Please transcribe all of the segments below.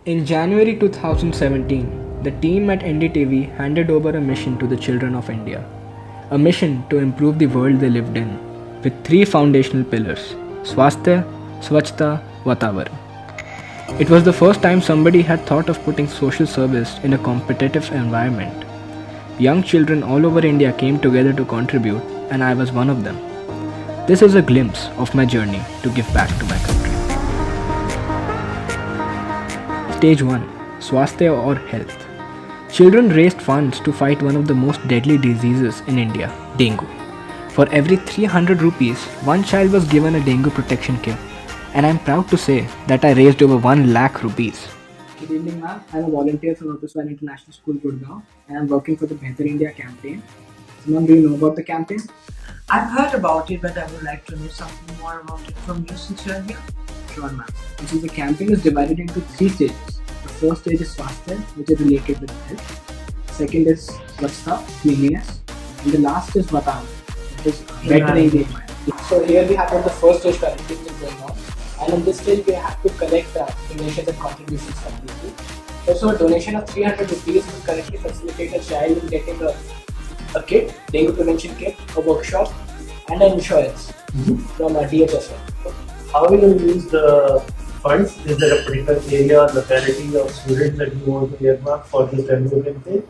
In January 2017, the team at NDTV handed over a mission to the children of India. A mission to improve the world they lived in, with three foundational pillars: Swasthya, Swachhta, Vatavaran. It was the first time somebody had thought of putting social service in a competitive environment. Young children all over India came together to contribute, and I was one of them. This is a glimpse of my journey to give back to my country. Stage 1: Swasthya or health. Children raised funds to fight one of the most deadly diseases in India, dengue. For every 300 rupees, one child was given a dengue protection kit, and I'm proud to say that I raised over 1 lakh rupees. Good evening, ma'am. I'm a volunteer from Opuswan International School, Gurgaon, and I'm working for the Behtar India campaign. So, ma'am, do you know about the campaign? I've heard about it, but I would like to know something more about it from you since you're here. Sure, ma'am. So the campaign is divided into three stages. The first stage is Swasthya, which is related with health. Second is Swachhta, cleanliness. And the last is Vatavaran, which is bettering the environment. So here we have the first stage currently which is going on. And in this stage we have to collect donations and contributions completely. So a donation of 300 rupees will currently facilitate a child in getting a kit, dengue prevention kit, a workshop, and an insurance from a DHSL. How will you use the funds? Is there a particular area or locality or student that you want to earmark for this dengue campaign?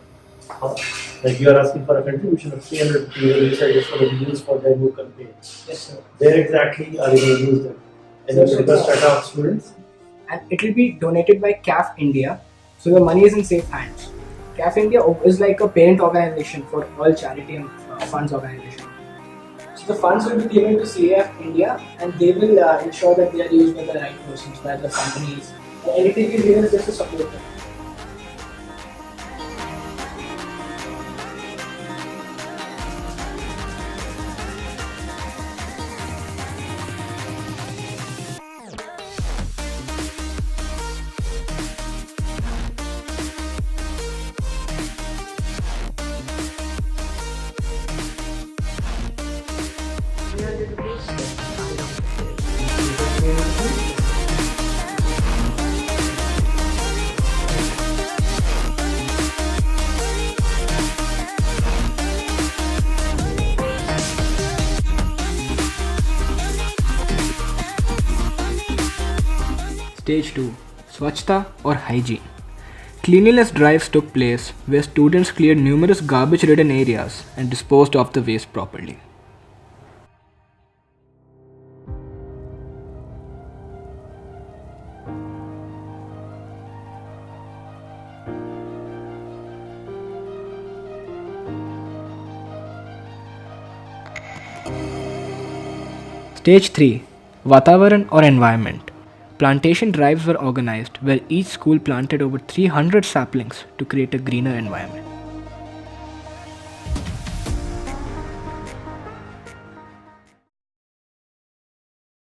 Like you are asking for a contribution of 300 rupees, which is going to be used for dengue campaign. Yes, sir. Where exactly are you going to use them? Any particular strata of students? And it will be donated by CAF India, so the money is in safe hands. CAF India is like a parent organization for all charity and funds organization. So the funds will be given to CAF India, and they will ensure that they are used by the right persons, by the companies. And anything is given is just to support them. Stage 2: Swachhta or hygiene. Cleanliness drives took place where students cleared numerous garbage ridden areas and disposed of the waste properly. Stage 3: Vatavaran or environment. Plantation drives were organized where each school planted over 300 saplings to create a greener environment.